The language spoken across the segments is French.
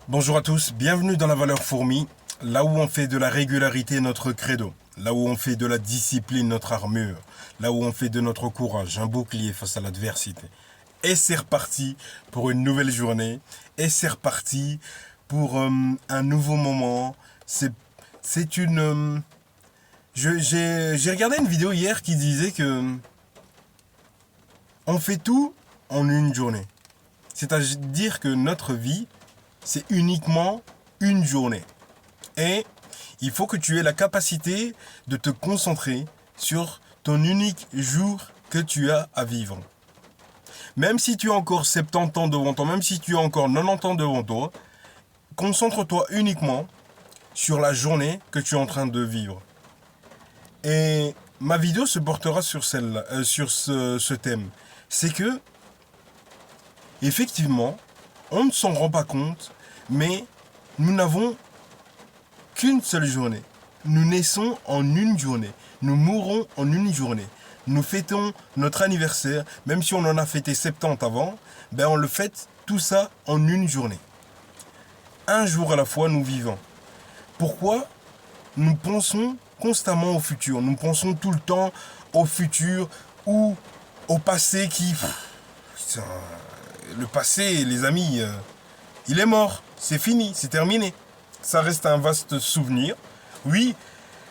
Bonjour à tous, bienvenue dans la valeur fourmi, là où on fait de la régularité notre credo, là où on fait de la discipline notre armure, là où on fait de notre courage un bouclier face à l'adversité. Et c'est reparti pour une nouvelle journée, et c'est reparti pour un nouveau moment. C'est une... j'ai regardé une vidéo hier qui disait que on fait tout en une journée. C'est-à-dire que notre vie, c'est uniquement une journée. Et il faut que tu aies la capacité de te concentrer sur ton unique jour que tu as à vivre. Même si tu as encore 70 ans devant toi, même si tu as encore 90 ans devant toi, concentre-toi uniquement sur la journée que tu es en train de vivre. Et ma vidéo se portera sur sur ce thème. C'est que, effectivement, on ne s'en rend pas compte, mais nous n'avons qu'une seule journée. Nous naissons en une journée. Nous mourrons en une journée. Nous fêtons notre anniversaire, même si on en a fêté 70 avant, ben on le fête tout ça en une journée. Un jour à la fois, nous vivons. Pourquoi nous pensons constamment au futur? Nous pensons tout le temps au futur ou au passé qui... Putain, le passé, les amis, il est mort. C'est fini, c'est terminé. Ça reste un vaste souvenir. Oui,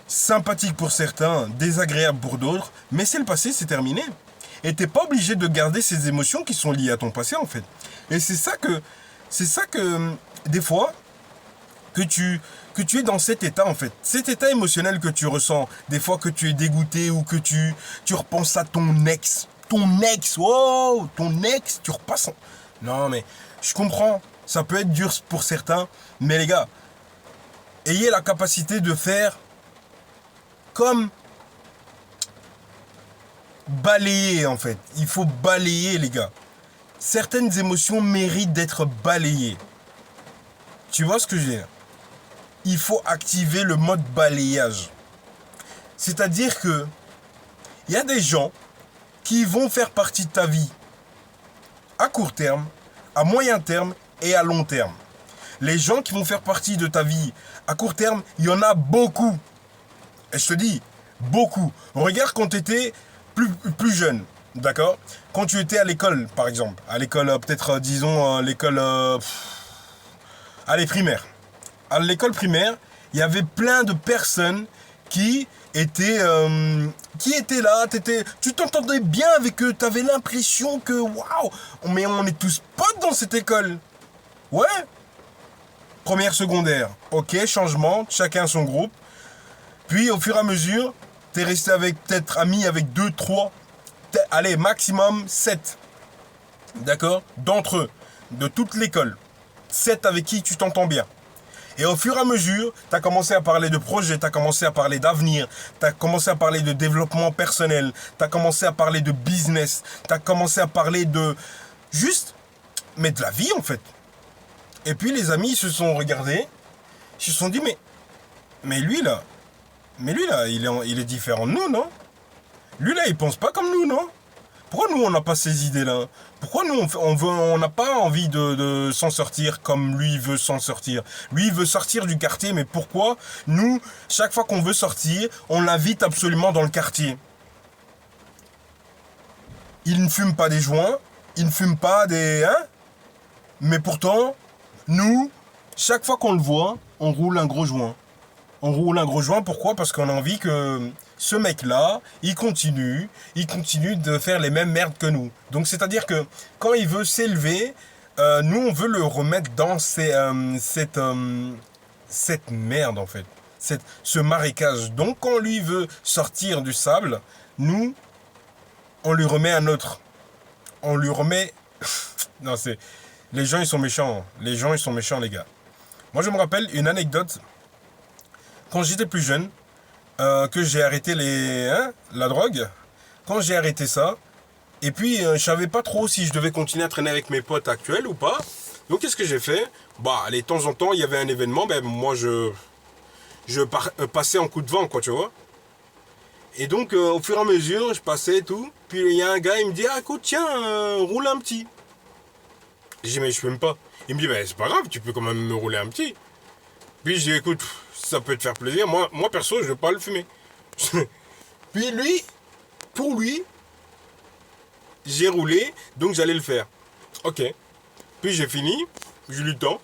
sympathique pour certains, désagréable pour d'autres, mais c'est le passé, c'est terminé. Et t'es pas obligé de garder ces émotions qui sont liées à ton passé, en fait. Et c'est ça que des fois, que tu es dans cet état, en fait. Cet état émotionnel que tu ressens, des fois que tu es dégoûté ou que tu repenses à ton ex. Ton ex, wow, ton ex, tu repasses en... Non, mais je comprends, ça peut être dur pour certains, mais les gars, ayez la capacité de faire comme balayer, en fait. Il faut balayer, les gars. Certaines émotions méritent d'être balayées. Tu vois ce que je veux dire? Il faut activer le mode balayage. C'est-à-dire que il y a des gens qui vont faire partie de ta vie à court terme, à moyen terme et à long terme. Les gens qui vont faire partie de ta vie à court terme, il y en a beaucoup. Et je te dis, beaucoup. Regarde quand tu étais plus jeune, d'accord? Quand tu étais à l'école, par exemple. À l'école, peut-être, disons, l'école... allez, primaire. À l'école primaire, il y avait plein de personnes qui étaient là, tu t'entendais bien avec eux, tu avais l'impression que, waouh, mais on est tous potes dans cette école. Ouais. Première secondaire, ok, changement, chacun son groupe. Puis au fur et à mesure, t'es resté avec peut-être ami avec 2, 3, allez, maximum 7. D'accord? D'entre eux, de toute l'école. 7 avec qui tu t'entends bien. Et au fur et à mesure, tu as commencé à parler de projet, tu as commencé à parler d'avenir, tu as commencé à parler de développement personnel, tu as commencé à parler de business, tu as commencé à parler de... Juste, mais de la vie en fait. Et puis les amis, ils se sont regardés, ils se sont dit, mais lui là, il est différent de nous, non? Lui là, il pense pas comme nous, non? Pourquoi nous, on n'a pas ces idées-là? Pourquoi nous, on n'a pas envie de s'en sortir comme lui veut s'en sortir? Lui, il veut sortir du quartier, mais pourquoi nous, chaque fois qu'on veut sortir, on l'invite absolument dans le quartier? Il ne fume pas des joints, il ne fume pas des... Hein? Mais pourtant, nous, chaque fois qu'on le voit, on roule un gros joint. On roule un gros joint, pourquoi? Parce qu'on a envie que ce mec-là, il continue de faire les mêmes merdes que nous. Donc c'est-à-dire que quand il veut s'élever, nous on veut le remettre dans cette merde en fait, ce marécage. Donc quand lui veut sortir du sable, nous, on lui remet un autre. On lui remet... Non, c'est... Les gens ils sont méchants. Les gens ils sont méchants les gars. Moi je me rappelle une anecdote. Quand j'étais plus jeune, que j'ai arrêté la drogue, quand j'ai arrêté ça, et puis je savais pas trop si je devais continuer à traîner avec mes potes actuels ou pas. Donc qu'est-ce que j'ai fait? Bah, allez, de temps en temps, il y avait un événement, ben moi passais en coup de vent, quoi, tu vois. Et donc au fur et à mesure, je passais et tout. Puis il y a un gars, il me dit, ah écoute, tiens, roule un petit. J'ai dit, mais je fume pas. Il me dit, ben, c'est pas grave, tu peux quand même me rouler un petit. Puis je dis, écoute, ça peut te faire plaisir. Moi perso, je vais pas le fumer. Puis lui, pour lui, j'ai roulé, donc j'allais le faire. Ok. Puis j'ai fini, je lui tends.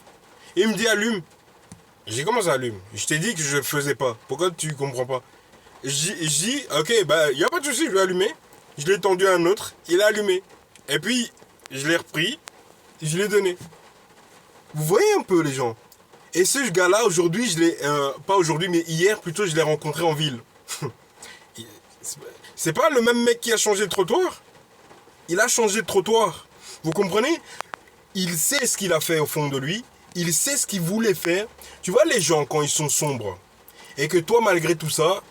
Il me dit, allume. J'ai commencé à allumer. Je t'ai dit que je faisais pas. Pourquoi tu comprends pas? Je dis, ok, bah, y a pas de souci, je vais allumer. Je l'ai tendu à un autre, il a allumé. Et puis, je l'ai repris, je l'ai donné. Vous voyez un peu les gens. Et ce gars-là, aujourd'hui, je l'ai, pas aujourd'hui, mais hier plutôt, je l'ai rencontré en ville. C'est pas le même mec qui a changé de trottoir. Il a changé de trottoir. Vous comprenez? Il sait ce qu'il a fait au fond de lui. Il sait ce qu'il voulait faire. Tu vois les gens quand ils sont sombres. Et que toi, malgré tout ça,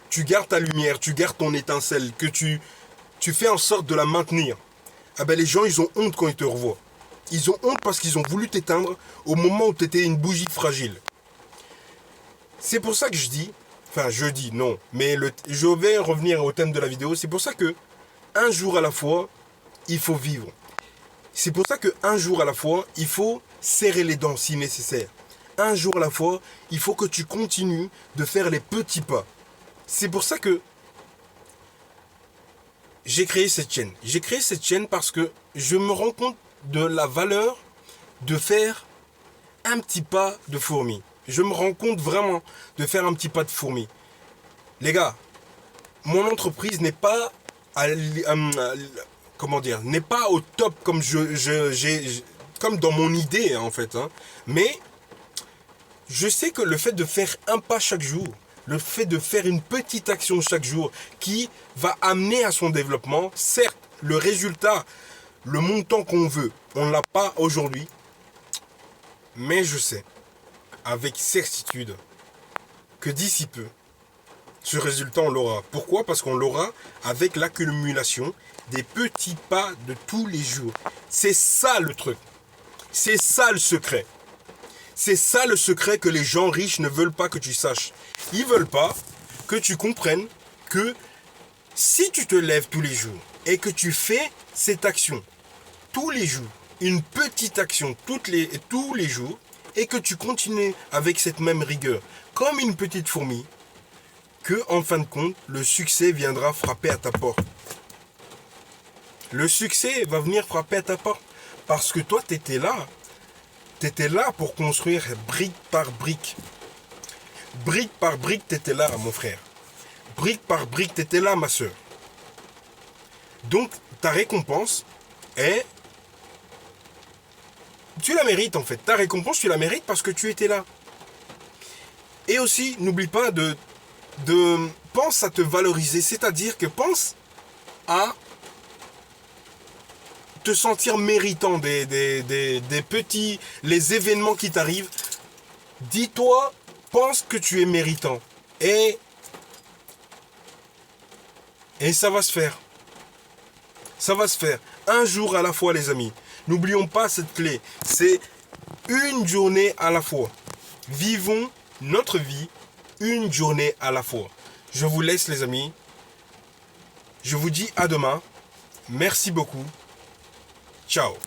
tu gardes ta lumière, tu gardes ton étincelle, que tu fais en sorte de la maintenir. Ah ben les gens, ils ont honte quand ils te revoient. Ils ont honte parce qu'ils ont voulu t'éteindre au moment où tu étais une bougie fragile. C'est pour ça que je dis, enfin je dis non, mais je vais revenir au thème de la vidéo. C'est pour ça que un jour à la fois, il faut vivre. C'est pour ça que un jour à la fois, il faut serrer les dents si nécessaire. Un jour à la fois, il faut que tu continues de faire les petits pas. C'est pour ça que j'ai créé cette chaîne. J'ai créé cette chaîne parce que je me rends compte de la valeur de faire un petit pas de fourmi. Je me rends compte vraiment de faire un petit pas de fourmi. Les gars, mon entreprise n'est pas comment dire, n'est pas au top comme comme dans mon idée en fait, hein. Mais je sais que le fait de faire un pas chaque jour, le fait de faire une petite action chaque jour qui va amener à son développement, certes, le résultat, le montant qu'on veut, on ne l'a pas aujourd'hui, mais je sais, avec certitude, que d'ici peu, ce résultat, on l'aura. Pourquoi? Parce qu'on l'aura avec l'accumulation des petits pas de tous les jours. C'est ça le truc. C'est ça le secret. C'est ça le secret que les gens riches ne veulent pas que tu saches. Ils veulent pas que tu comprennes que si tu te lèves tous les jours et que tu fais cette action tous les jours, une petite action tous les jours, et que tu continues avec cette même rigueur, comme une petite fourmi, que en fin de compte, le succès viendra frapper à ta porte. Le succès va venir frapper à ta porte parce que toi, tu étais là. Tu étais là pour construire brique par brique. Brique par brique, tu étais là, mon frère. Brique par brique, tu étais là, ma soeur. Donc, ta récompense est... Tu la mérites, en fait. Ta récompense, tu la mérites parce que tu étais là. Et aussi, n'oublie pas pense à te valoriser. C'est-à-dire que pense à te sentir méritant des petits, les événements qui t'arrivent. Dis-toi, pense que tu es méritant. Et ça va se faire. Ça va se faire. Un jour à la fois, les amis. N'oublions pas cette clé. C'est une journée à la fois. Vivons notre vie une journée à la fois. Je vous laisse, les amis. Je vous dis à demain. Merci beaucoup. Ciao.